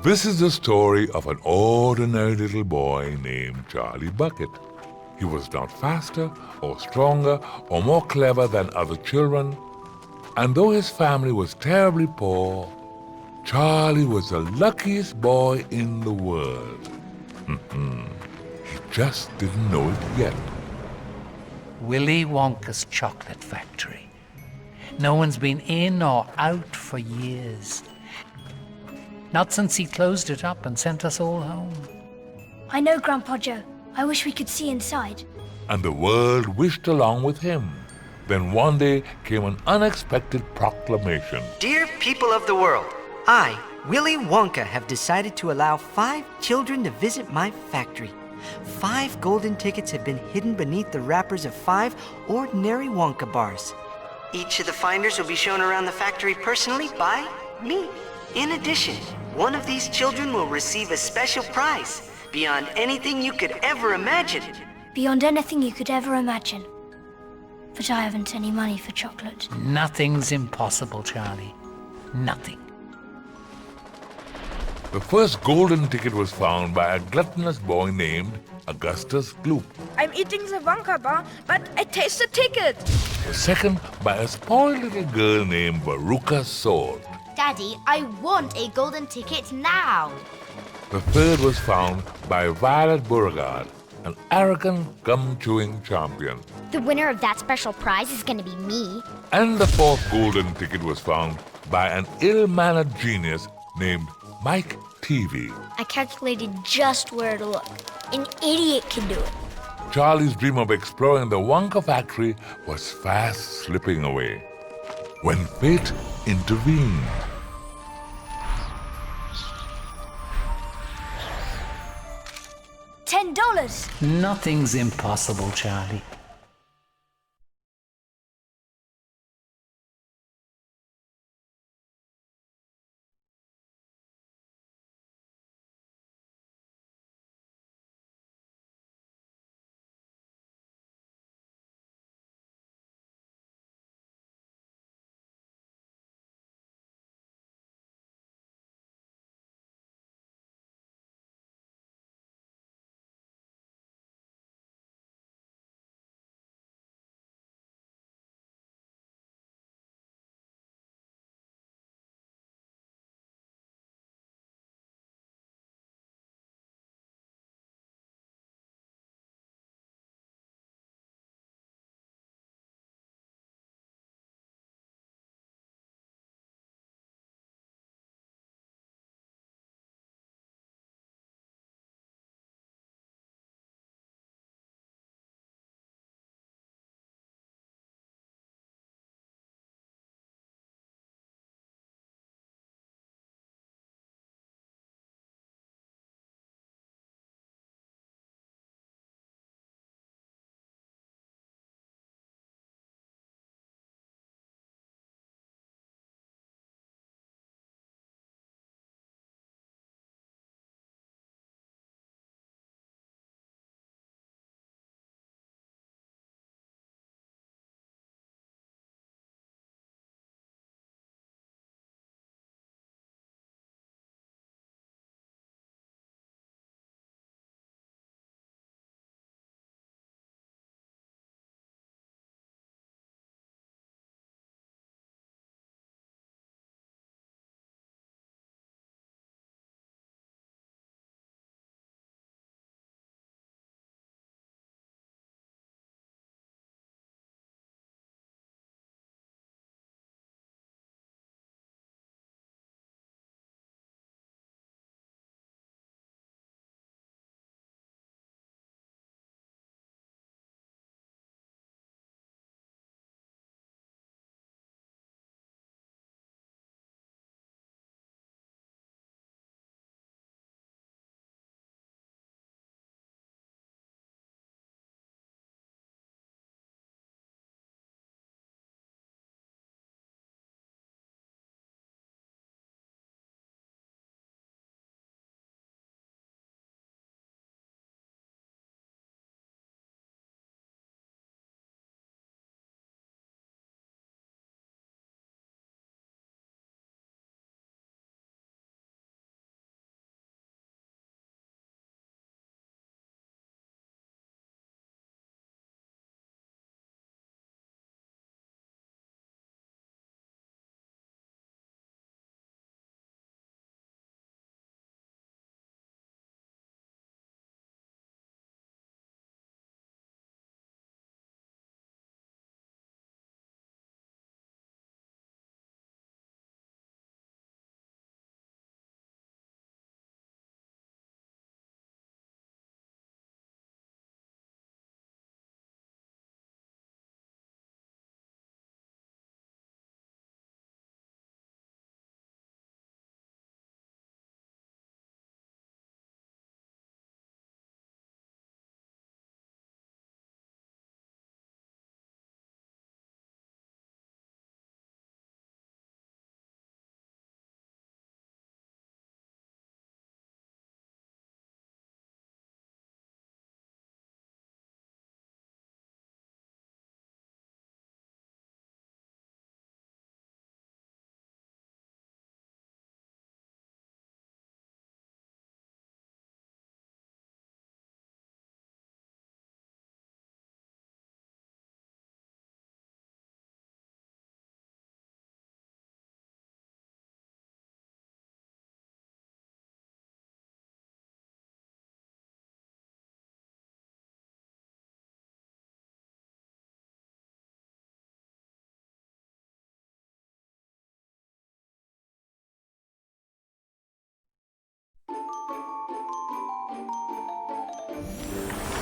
This is the story of an ordinary little boy named Charlie Bucket. He was not faster or stronger or more clever than other children, and though his family was terribly poor, Charlie was the luckiest boy in the world. He just didn't know it yet. Willy Wonka's chocolate factory. No one's been in or out for years. Not since he closed it up and sent us all home. I know, Grandpa Joe. I wish we could see inside. And the world wished along with him. Then one day came an unexpected proclamation. Dear people of the world, I, Willy Wonka, have decided to allow 5 children to visit my factory. 5 golden tickets have been hidden beneath the wrappers of 5 ordinary Wonka bars. Each of the finders will be shown around the factory personally by me. In addition, one of these children will receive a special prize beyond anything you could ever imagine. Beyond anything you could ever imagine. But I haven't any money for chocolate. Nothing's impossible, Charlie. Nothing. The first golden ticket was found by a gluttonous boy named Augustus Gloop. I'm eating the Wonka bar, but I taste the ticket. The second by a spoiled little girl named Veruca Sword. Daddy, I want a golden ticket now. The third was found by Violet Beauregard, an arrogant gum-chewing champion. The winner of that special prize is going to be me. And the fourth golden ticket was found by an ill-mannered genius named Mike TV. I calculated just where to look. An idiot can do it. Charlie's dream of exploring the Wonka factory was fast slipping away when fate intervened. $10. Nothing's impossible, Charlie.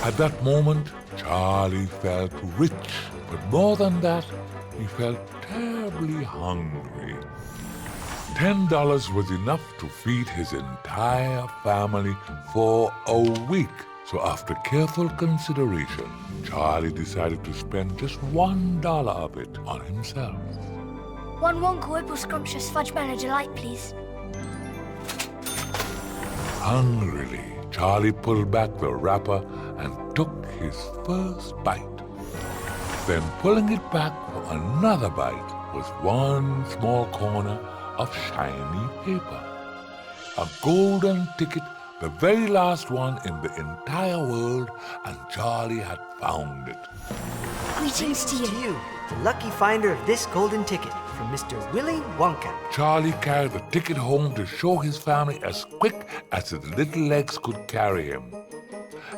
At that moment, Charlie felt rich, but more than that, he felt terribly hungry. $10 was enough to feed his entire family for a week. So after careful consideration, Charlie decided to spend just $1 of it on himself. 1 Wonka Whipple Scrumptious Fudge Mellow Delight, please. Hungrily, Charlie pulled back the wrapper and took his first bite. Then pulling it back for another bite was one small corner of shiny paper. A golden ticket, the very last one in the entire world, and Charlie had found it. Greetings to you. To you, the lucky finder of this golden ticket from Mr. Willy Wonka. Charlie carried the ticket home to show his family as quick as his little legs could carry him.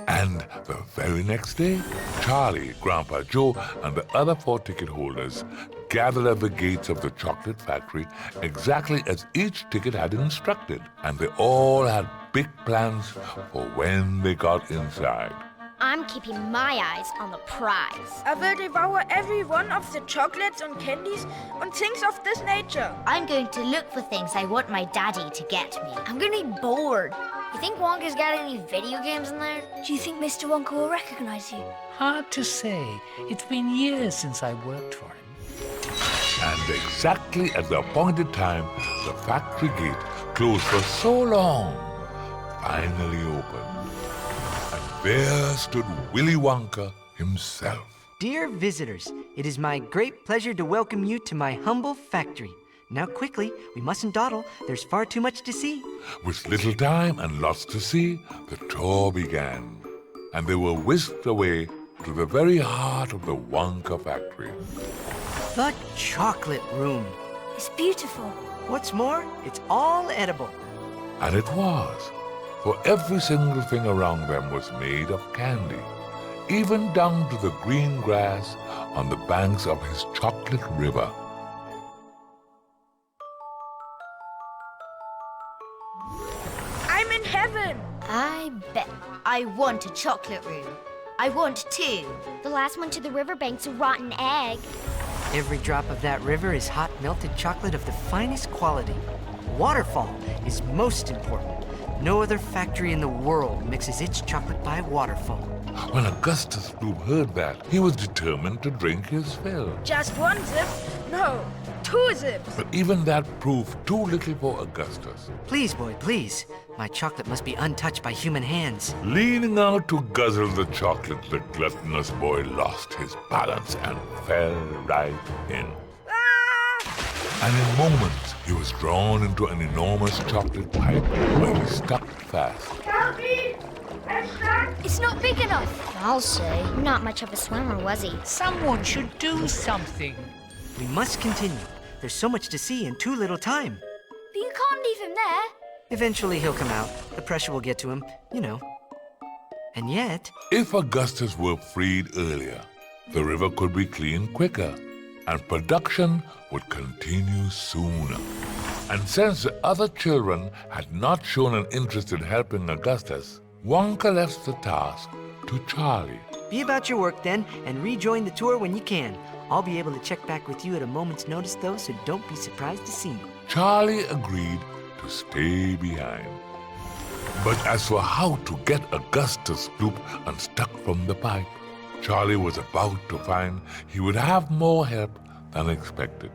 And the very next day, Charlie, Grandpa Joe, and the other 4 ticket holders gathered at the gates of the chocolate factory exactly as each ticket had instructed. And they all had big plans for when they got inside. I'm keeping my eyes on the prize. I will devour every one of the chocolates and candies and things of this nature. I'm going to look for things I want my daddy to get me. I'm gonna be bored. You think Wonka's got any video games in there? Do you think Mr. Wonka will recognize you? Hard to say. It's been years since I worked for him. And exactly at the appointed time, the factory gate, closed for so long, finally opened. And there stood Willy Wonka himself. Dear visitors, it is my great pleasure to welcome you to my humble factory. Now quickly, we mustn't dawdle. There's far too much to see. With little time and lots to see, the tour began. And they were whisked away to the very heart of the Wonka factory. The chocolate room. It's beautiful. What's more, it's all edible. And it was, for every single thing around them was made of candy, even down to the green grass on the banks of his chocolate river. I'm in heaven. I bet. I want a chocolate room. I want 2. The last one to the riverbank's a rotten egg. Every drop of that river is hot melted chocolate of the finest quality. Waterfall is most important. No other factory in the world mixes its chocolate by waterfall. When Augustus Gloop heard that, he was determined to drink his fill. Just 1 zip? No, 2 zips. But even that proved too little for Augustus. Please, boy, please. My chocolate must be untouched by human hands. Leaning out to guzzle the chocolate, the gluttonous boy lost his balance and fell right in. Ah! And in moments, he was drawn into an enormous chocolate pipe where he stuck fast. Help me! I'm stuck. It's not big enough. I'll say. Not much of a swimmer, was he? Someone should do something. We must continue. There's so much to see in too little time. But you can't leave him there. Eventually he'll come out. The pressure will get to him, you know. And yet, If Augustus were freed earlier, the river could be cleaned quicker, and production would continue sooner. And since the other children had not shown an interest in helping Augustus, Wonka left the task to Charlie. be about your work then and rejoin the tour when you can. I'll be able to check back with you at a moment's notice though, so don't be surprised to see me. Charlie agreed to stay behind. But as for how to get Augustus Gloop unstuck from the pipe, Charlie was about to find he would have more help than expected.